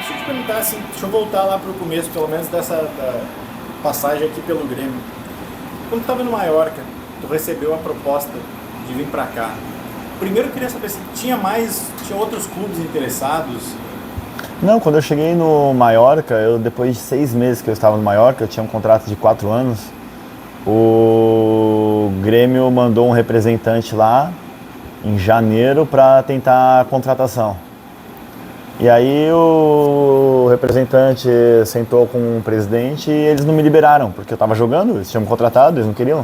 Deixa eu te perguntar assim, deixa eu voltar lá pro começo, pelo menos da passagem aqui pelo Grêmio. Quando tu estava no Mallorca, tu recebeu a proposta de vir para cá. Primeiro eu queria saber se tinha outros clubes interessados. Não, quando eu cheguei no Mallorca, depois de 6 meses que eu estava no Mallorca, eu tinha um contrato de 4 anos, o Grêmio mandou um representante lá em janeiro para tentar a contratação. E aí o representante sentou com o presidente e eles não me liberaram, porque eu estava jogando, eles tinham me contratado, eles não queriam.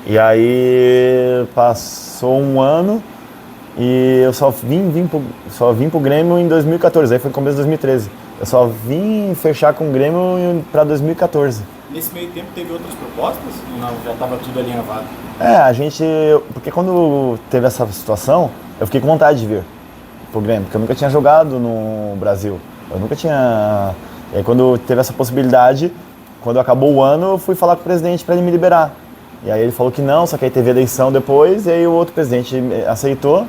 E aí passou um ano e eu só vim pro Grêmio em 2014, aí foi no começo de 2013. Eu só vim fechar com o Grêmio para 2014. Nesse meio tempo teve outras propostas? Não, já estava tudo alinhavado. Porque quando teve essa situação, eu fiquei com vontade de vir pro Grêmio, porque eu nunca tinha jogado no Brasil. Eu nunca tinha... E aí quando teve essa possibilidade, quando acabou o ano, eu fui falar com o presidente para ele me liberar. E aí ele falou que não, só que aí teve eleição depois, e aí o outro presidente aceitou.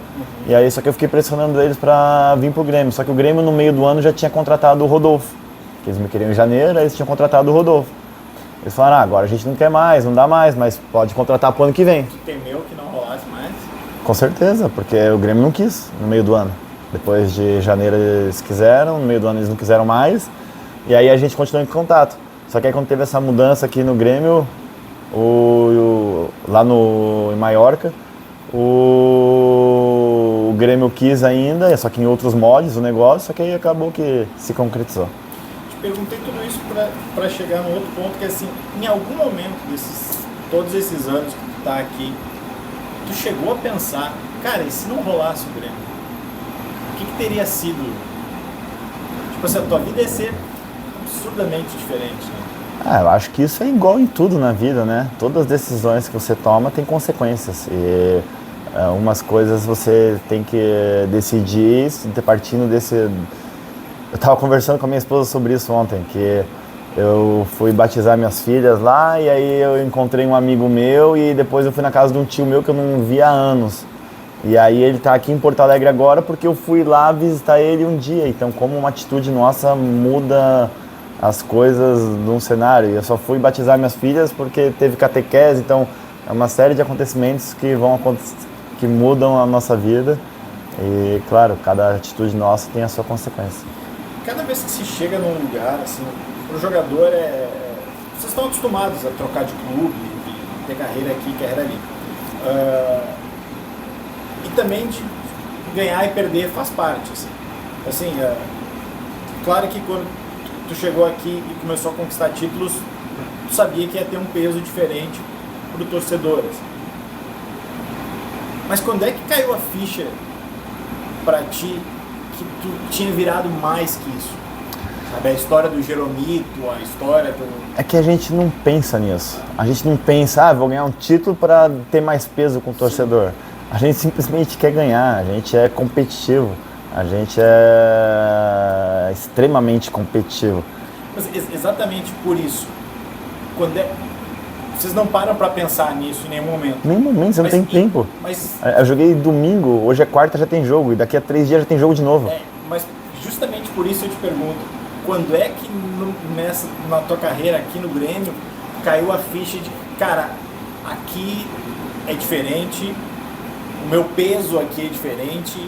E aí só que eu fiquei pressionando eles para vir pro Grêmio. Só que o Grêmio no meio do ano já tinha contratado o Rodolfo, que eles me queriam em janeiro, aí eles tinham contratado o Rodolfo. Eles falaram, agora a gente não quer mais, não dá mais, mas pode contratar pro ano que vem. Tu temeu que não rolasse mais? Com certeza, porque o Grêmio não quis no meio do ano. Depois de janeiro eles quiseram, no meio do ano eles não quiseram mais. E aí a gente continuou em contato. Só que aí quando teve essa mudança aqui no Grêmio, lá em Mallorca, o Grêmio quis ainda, só que em outros moldes o negócio, só que aí acabou que se concretizou. Te perguntei tudo isso para chegar num outro ponto, que assim, em algum momento todos esses anos que tu tá aqui, tu chegou a pensar, cara, e se não rolasse o Grêmio? O que teria sido? Tipo assim, a tua vida ia ser absurdamente diferente, né? Eu acho que isso é igual em tudo na vida, né? Todas as decisões que você toma têm consequências. E umas coisas você tem que decidir partindo desse... Eu estava conversando com a minha esposa sobre isso ontem, que eu fui batizar minhas filhas lá e aí eu encontrei um amigo meu e depois eu fui na casa de um tio meu que eu não via há anos. E aí ele está aqui em Porto Alegre agora porque eu fui lá visitar ele um dia. Então como uma atitude nossa muda as coisas num cenário. Eu só fui batizar minhas filhas porque teve catequese, então é uma série de acontecimentos que mudam a nossa vida. E claro, cada atitude nossa tem a sua consequência. Cada vez que se chega num lugar, assim, pro jogador vocês estão acostumados a trocar de clube, de ter carreira aqui, carreira ali. E também de ganhar e perder faz parte. Assim, claro que quando tu chegou aqui e começou a conquistar títulos, tu sabia que ia ter um peso diferente pro torcedor. Assim. Mas quando é que caiu a ficha pra ti que tu tinha virado mais que isso? Sabe, a história do Jeromito, a história do... É que a gente não pensa nisso. A gente não pensa, vou ganhar um título para ter mais peso com o torcedor. A gente simplesmente quer ganhar, a gente é competitivo. A gente é extremamente competitivo. Mas exatamente por isso, vocês não param para pensar nisso em nenhum momento. Nenhum momento, você não tem tempo. Eu joguei domingo, hoje é quarta, já tem jogo, e daqui a 3 dias já tem jogo de novo. Mas justamente por isso eu te pergunto, quando é que na tua carreira aqui no Grêmio caiu a ficha de, cara, aqui é diferente, o meu peso aqui é diferente...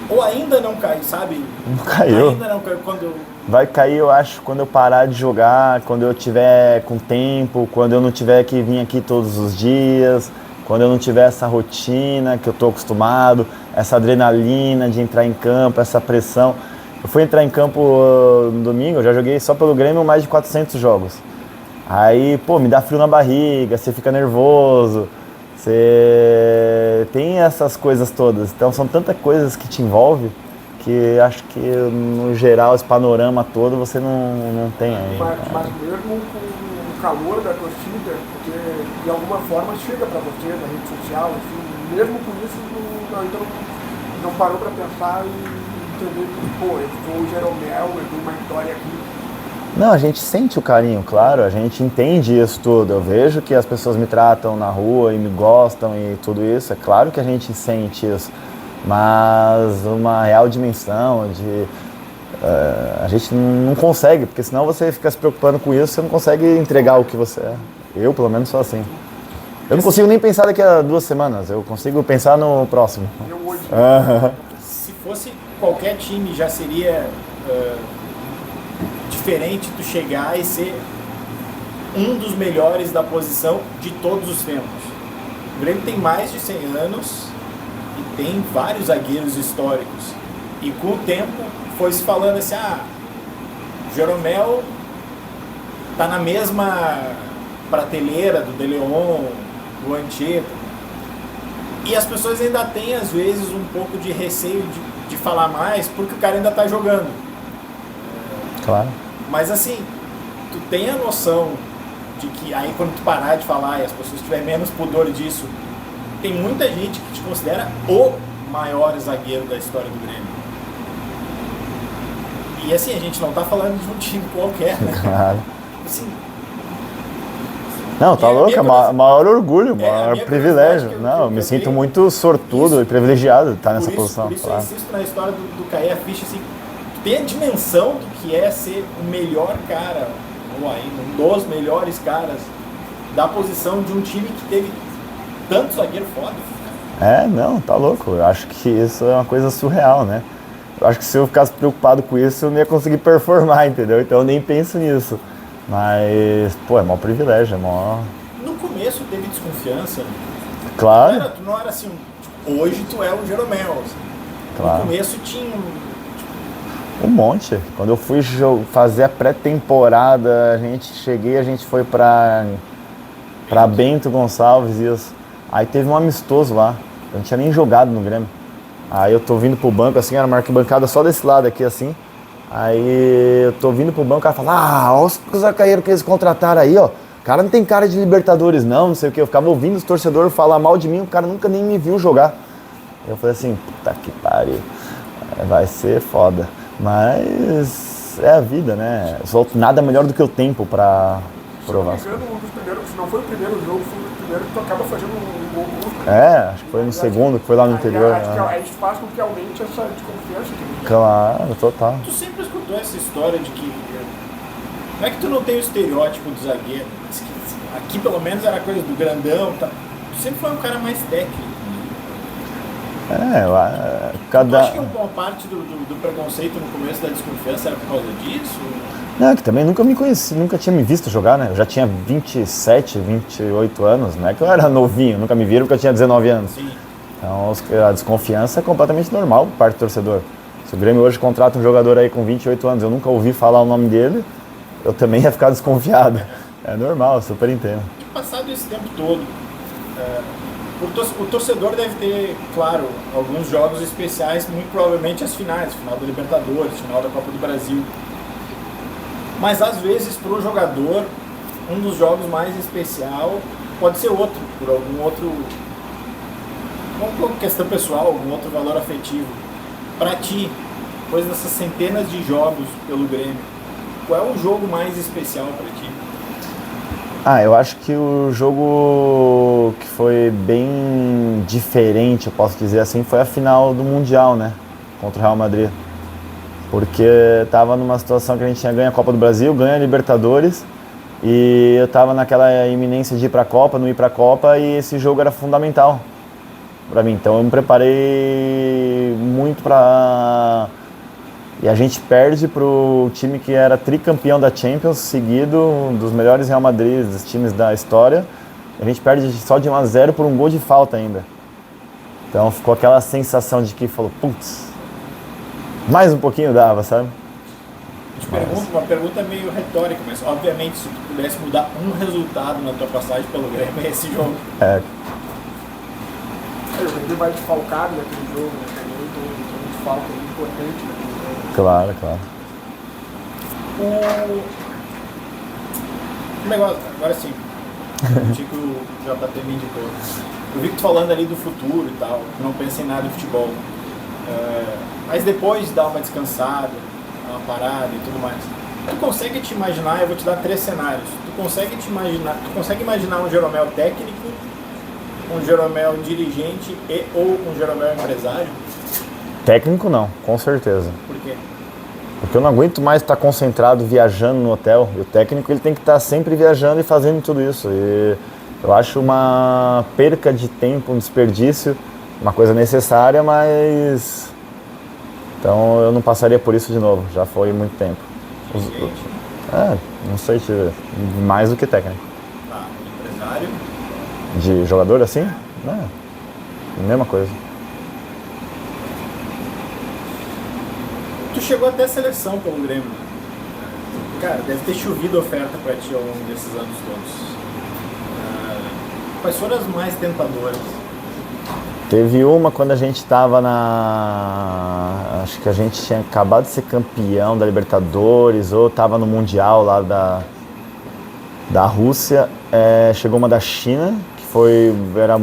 Ou ainda não caiu, sabe? Não caiu. Ainda não caiu quando... Vai cair, eu acho, quando eu parar de jogar, quando eu tiver com tempo, quando eu não tiver que vir aqui todos os dias, quando eu não tiver essa rotina que eu tô acostumado, essa adrenalina de entrar em campo, essa pressão. Eu fui entrar em campo no domingo, eu já joguei só pelo Grêmio mais de 400 jogos. Aí, me dá frio na barriga, você fica nervoso. Você tem essas coisas todas, então são tantas coisas que te envolvem que acho que no geral esse panorama todo você não tem aí. Mas mesmo com o calor da torcida, porque de alguma forma chega para você na rede social, assim, mesmo com isso ainda não parou para pensar e entender que, eu sou o Jeromel, eu tenho uma história aqui. Não, a gente sente o carinho, claro, a gente entende isso tudo. Eu vejo que as pessoas me tratam na rua e me gostam e tudo isso. É claro que a gente sente isso, mas uma real dimensão de A gente não consegue, porque senão você fica se preocupando com isso, você não consegue entregar o que você é. Eu, pelo menos, sou assim. Eu não consigo nem pensar daqui a 2 semanas, eu consigo pensar no próximo. Eu hoje. Se fosse qualquer time, já seria diferente tu chegar e ser um dos melhores da posição de todos os tempos. O Grêmio tem mais de 100 anos e tem vários zagueiros históricos. E com o tempo foi se falando assim, o Jeromel tá na mesma prateleira do De Leon, do Anchieta. E as pessoas ainda têm, às vezes, um pouco de receio de falar mais, porque o cara ainda tá jogando. Claro. Mas assim, tu tem a noção de que aí quando tu parar de falar e as pessoas tiverem menos pudor disso, tem muita gente que te considera o maior zagueiro da história do Grêmio. E assim, a gente não tá falando de um time qualquer, né? Claro. Assim, Não, tá louco, é maior orgulho, a maior minha privilégio. curiosidade Não, eu me eu sinto tenho- muito sortudo e privilegiado de estar nessa posição. Por isso Claro. eu insisto na história do cair a ficha, assim, tu tem a dimensão do que é ser o melhor cara, ou ainda um dos melhores caras da posição de um time que teve tanto zagueiro foda. Não, tá louco. Eu acho que isso é uma coisa surreal, né? Eu acho que se eu ficasse preocupado com isso, eu não ia conseguir performar, entendeu? Então eu nem penso nisso. Mas, pô, é maior privilégio, é maior... No começo teve desconfiança. Claro, Tu não era assim, tipo, hoje tu é o Jeromel. Assim. Claro. No começo tinha um monte. Quando eu fui fazer a pré-temporada, a gente foi pra Bento Gonçalves, isso. Aí teve um amistoso lá, eu não tinha nem jogado no Grêmio. Aí eu tô vindo pro banco, assim, era uma arquibancada só desse lado aqui, assim. Aí eu tô vindo pro banco, o cara fala, olha os zagueiros que eles contrataram aí, ó. O cara não tem cara de Libertadores não sei o que. Eu ficava ouvindo os torcedores falar mal de mim, o cara nunca nem me viu jogar. Eu falei assim, puta que pariu, vai ser foda. Mas é a vida, né? Só nada melhor do que o tempo pra provar. Se não me engano, um dos primeiros, se não foi o primeiro jogo, foi o primeiro que tu acaba fazendo um gol brusco. Acho que foi no segundo, que foi lá no interior. Acho que a gente faz com que aumente essa desconfiança. Claro, total. Tu sempre escutou essa história de que não é que tu não tem o estereótipo do zagueiro, mas que aqui pelo menos era coisa do grandão, tá? Tu sempre foi um cara mais técnico. Tu acha que uma parte do preconceito no começo da desconfiança era por causa disso? Não, que também nunca me conheci, nunca tinha me visto jogar, né? Eu já tinha 27, 28 anos, não é que eu era novinho, nunca me viram porque eu tinha 19 anos. Sim. Então a desconfiança é completamente normal por parte do torcedor. Se o Grêmio hoje contrata um jogador aí com 28 anos, eu nunca ouvi falar o nome dele, eu também ia ficar desconfiado. É normal, eu super entendo. E passado esse tempo todo, o torcedor deve ter, claro, alguns jogos especiais, muito provavelmente as finais, final da Libertadores, final da Copa do Brasil. Mas às vezes para o jogador, um dos jogos mais especial pode ser outro, por alguma questão pessoal, algum outro valor afetivo. Para ti, depois dessas centenas de jogos pelo Grêmio, qual é o jogo mais especial para ti? Eu acho que o jogo que foi bem diferente, eu posso dizer assim, foi a final do Mundial, né? Contra o Real Madrid. Porque estava numa situação que a gente tinha ganho a Copa do Brasil, ganho a Libertadores, e eu estava naquela iminência de ir para a Copa, não ir para a Copa, e esse jogo era fundamental para mim. Então eu me preparei muito para... E a gente perde para o time que era tricampeão da Champions, seguido, um dos melhores Real Madrid, dos times da história. A gente perde só de 1-0 por um gol de falta ainda. Então ficou aquela sensação de que falou, putz, mais um pouquinho dava, sabe? Te pergunto, uma pergunta meio retórica, mas obviamente se tu pudesse mudar um resultado na tua passagem pelo Grêmio, é esse jogo. O Grêmio vai desfalcado naquele jogo, né? Tem um desfalque importante naquele jogo. Claro, claro. O negócio, agora sim, o Tico JP me indicou. Eu vi que tu falando ali do futuro e tal, que não pensa em nada de futebol. Mas depois de dar uma descansada, uma parada e tudo mais, tu consegue te imaginar, eu vou te dar 3 cenários, tu consegue imaginar um Jeromel técnico, um Jeromel dirigente ou um Jeromel empresário? Técnico não, com certeza. Por quê? Porque eu não aguento mais estar concentrado viajando no hotel. E o técnico ele tem que estar sempre viajando e fazendo tudo isso. E eu acho uma perca de tempo, um desperdício, uma coisa necessária, mas... Então eu não passaria por isso de novo, já foi muito tempo. Não sei, mais do que técnico. Tá, empresário? De jogador assim? Mesma coisa. Tu chegou até a seleção pelo Grêmio. Cara, deve ter chovido oferta pra ti ao longo desses anos todos. Quais foram as mais tentadoras? Teve uma quando a gente estava acho que a gente tinha acabado de ser campeão da Libertadores ou estava no Mundial lá da Rússia. Chegou uma da China, que era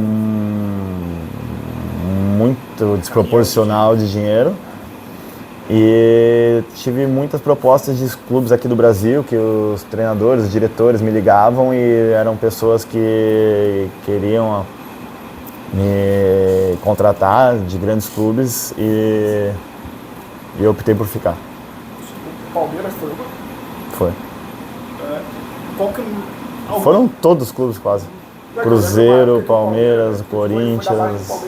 muito desproporcional de dinheiro. E tive muitas propostas de clubes aqui do Brasil, que os treinadores, os diretores me ligavam e eram pessoas que queriam me contratar de grandes clubes e eu optei por ficar. O Palmeiras foi uma? Foi. Foram todos os clubes quase. Cruzeiro, Palmeiras, Corinthians.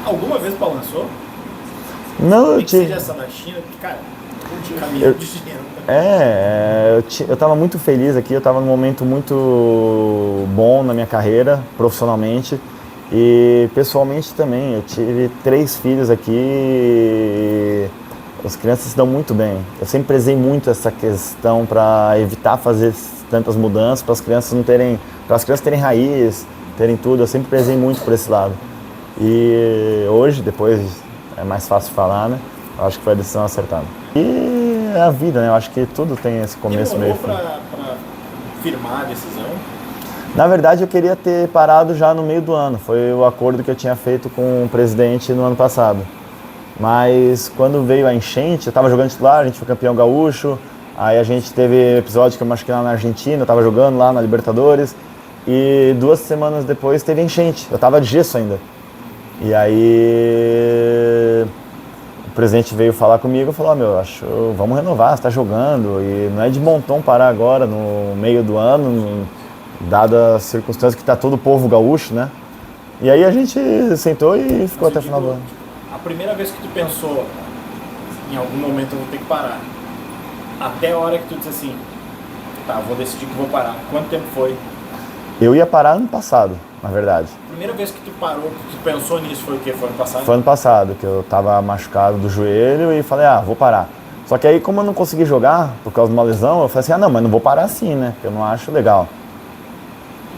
Alguma vez balançou? Não, eu tive. Essa da China, cara, caminhão de dinheiro. Eu estava muito feliz aqui, eu estava num momento muito bom na minha carreira, profissionalmente e pessoalmente também. Eu tive 3 filhos aqui e as crianças se dão muito bem. Eu sempre prezei muito essa questão para evitar fazer tantas mudanças, para as crianças terem raiz, terem tudo. Eu sempre prezei muito por esse lado. E hoje, depois é mais fácil falar, né? Eu acho que foi a decisão acertada. E a vida, né? Eu acho que tudo tem esse começo, meio e fim. Pra firmar a decisão? Na verdade, eu queria ter parado já no meio do ano. Foi o acordo que eu tinha feito com o presidente no ano passado. Mas quando veio a enchente, eu estava jogando titular, a gente foi campeão gaúcho. Aí a gente teve episódio que eu machuquei lá na Argentina, eu estava jogando lá na Libertadores. E 2 semanas depois teve enchente, eu estava de gesso ainda. E aí o presidente veio falar comigo e falou, vamos renovar, você está jogando. E não é de bom tom parar agora, no meio do ano, dada a circunstância que está todo o povo gaúcho, né? E aí a gente sentou e ficou até o final do ano. A primeira vez que tu pensou, em algum momento eu vou ter que parar, até a hora que tu disse assim, tá, vou decidir que vou parar, quanto tempo foi? Eu ia parar ano passado, na verdade. A primeira vez que tu parou, que tu pensou nisso foi o quê? Foi ano passado? Foi ano passado, que eu tava machucado do joelho e falei, vou parar. Só que aí, como eu não consegui jogar por causa de uma lesão, eu falei assim, não, mas não vou parar assim, né? Porque eu não acho legal.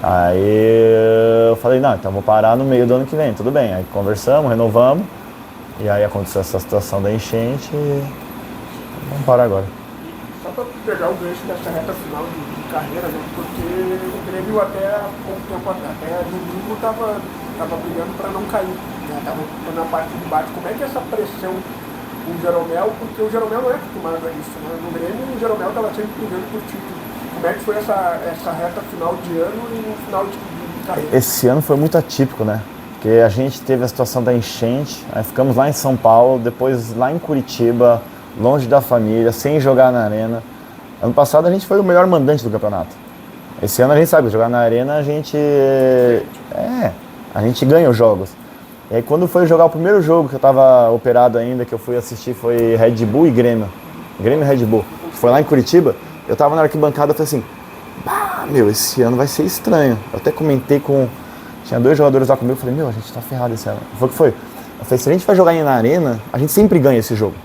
Aí eu falei, não, então vou parar no meio do ano que vem, tudo bem. Aí conversamos, renovamos, e aí aconteceu essa situação da enchente e vamos parar agora. Só para pegar o gancho dessa reta final de carreira, né? Porque o Grêmio até há pouco tempo até domingo estava brigando para não cair, né? Tava na parte de baixo. Como é que é essa pressão com o Jeromel? Porque o Jeromel não é acostumado a isso, né? No Grêmio o Jeromel estava sempre brigando por título. Como é que foi essa reta final de ano e no final de carreira? Esse ano foi muito atípico, né? Porque a gente teve a situação da enchente, aí ficamos lá em São Paulo, depois lá em Curitiba, longe da família, sem jogar na arena. Ano passado a gente foi o melhor mandante do campeonato. Esse ano a gente sabe, jogar na arena a gente ganha os jogos. E aí quando foi jogar o primeiro jogo, que eu estava operado ainda, que eu fui assistir, foi Red Bull e Grêmio. Grêmio e Red Bull. Foi lá em Curitiba, eu estava na arquibancada e falei assim, esse ano vai ser estranho. Eu até comentei tinha 2 jogadores lá comigo, eu falei, a gente tá ferrado esse ano. Foi o que foi? Eu falei, se a gente vai jogar na arena, a gente sempre ganha esse jogo.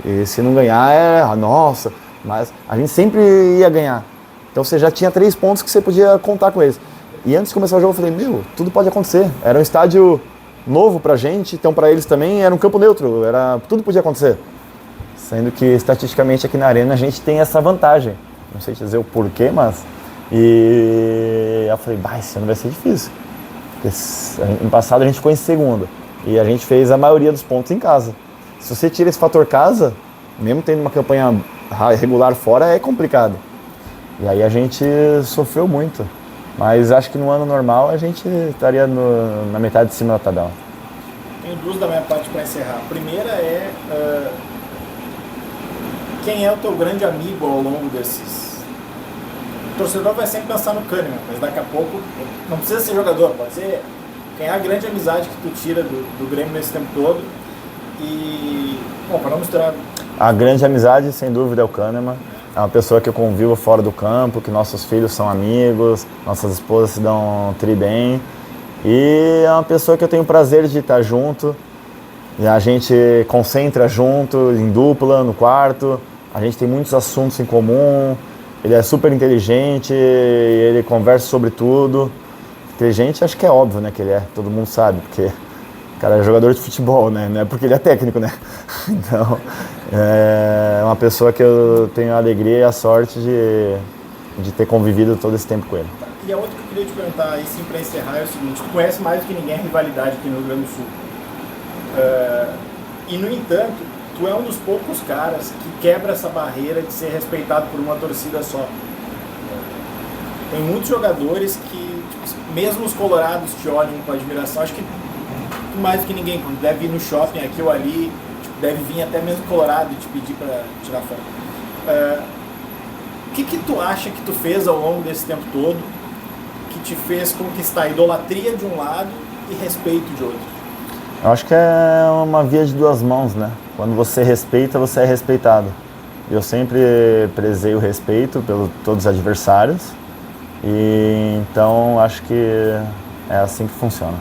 E se não ganhar, nossa, mas a gente sempre ia ganhar. Então você já tinha 3 pontos que você podia contar com eles. E antes de começar o jogo eu falei, tudo pode acontecer. Era um estádio novo pra gente, então pra eles também era um campo neutro, tudo podia acontecer. Sendo que estatisticamente aqui na arena a gente tem essa vantagem. Não sei te dizer o porquê, mas... E eu falei, esse ano vai ser difícil. Porque ano passado a gente ficou em segundo. E a gente fez a maioria dos pontos em casa. Se você tira esse fator casa, mesmo tendo uma campanha regular fora, é complicado. E aí a gente sofreu muito. Mas acho que no ano normal a gente estaria na metade de cima da tabela. Tenho 2 da minha parte para encerrar. A primeira é quem é o teu grande amigo ao longo desses... O torcedor vai sempre pensar no Kahneman, mas daqui a pouco não precisa ser jogador, pode ser quem é a grande amizade que tu tira do Grêmio nesse tempo todo. E, bom, para não misturar... A grande amizade, sem dúvida, é o Kahneman. É uma pessoa que eu convivo fora do campo, que nossos filhos são amigos, nossas esposas se dão tri bem. E é uma pessoa que eu tenho prazer de estar junto. E a gente concentra junto, em dupla, no quarto. A gente tem muitos assuntos em comum. Ele é super inteligente, ele conversa sobre tudo. Inteligente, acho que é óbvio, né, que ele é. Todo mundo sabe, porque o cara é jogador de futebol, né? Não é porque ele é técnico, né? Então, é uma pessoa que eu tenho a alegria e a sorte de ter convivido todo esse tempo com ele. E a outra que eu queria te perguntar, aí sim, para encerrar, é o seguinte: tu conhece mais do que ninguém a rivalidade aqui no Rio Grande do Sul. E, no entanto, tu é um dos poucos caras que quebra essa barreira de ser respeitado por uma torcida só. Tem muitos jogadores que, tipo, mesmo os colorados te olham com admiração. Acho que tu mais do que ninguém, quando deve ir no shopping aqui ou ali, tipo, deve vir até mesmo colorado e te pedir para tirar foto. O que tu acha que tu fez ao longo desse tempo todo que te fez conquistar idolatria de um lado e respeito de outro? Eu acho que é uma via de duas mãos, né? Quando você respeita, você é respeitado. Eu sempre prezei o respeito pelos todos os adversários. E então acho que é assim que funciona.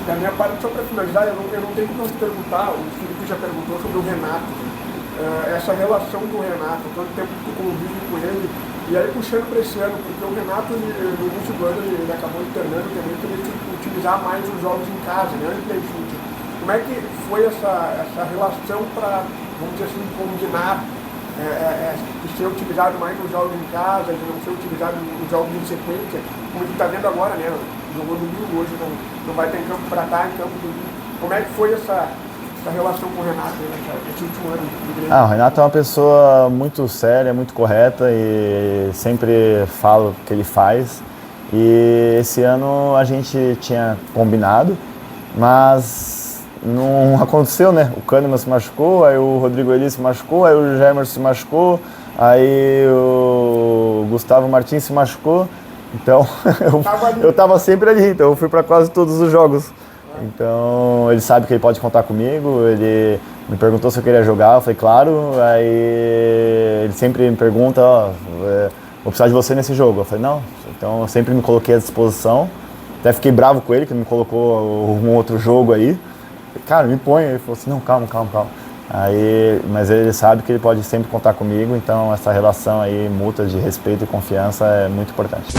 Da minha parte, só para finalizar, eu não tenho que não te perguntar, o Felipe já perguntou sobre o Renato. Essa relação do Renato, todo tempo que tu convive com ele, e aí puxando para esse ano, porque o Renato, no início do ano, ele acabou internando também, que ele tinha que utilizar mais os jogos em casa, né? Como é que foi essa relação para, vamos dizer assim, combinar de ser utilizado mais nos jogos em casa, de não ser utilizado nos jogos em sequência, como a gente está vendo agora, né? Jogou domingo, hoje não vai ter campo para estar em campo domingo. Como é que foi essa relação com o Renato, esse último ano do Grêmio? O Renato é uma pessoa muito séria, muito correta e sempre fala o que ele faz. E esse ano a gente tinha combinado, mas não aconteceu, né? O Kahneman se machucou, aí o Rodrigo Eli se machucou, aí o Gemerson se machucou, aí o Gustavo Martins se machucou. Então, eu estava sempre ali, então eu fui para quase todos os jogos. Então, ele sabe que ele pode contar comigo, ele me perguntou se eu queria jogar, eu falei, claro. Aí ele sempre me pergunta, vou precisar de você nesse jogo. Eu falei, não. Então, eu sempre me coloquei à disposição. Até fiquei bravo com ele, que ele me colocou um outro jogo aí. Cara, me põe. Ele falou assim, não, calma. Mas ele sabe que ele pode sempre contar comigo, então essa relação aí mútua de respeito e confiança é muito importante.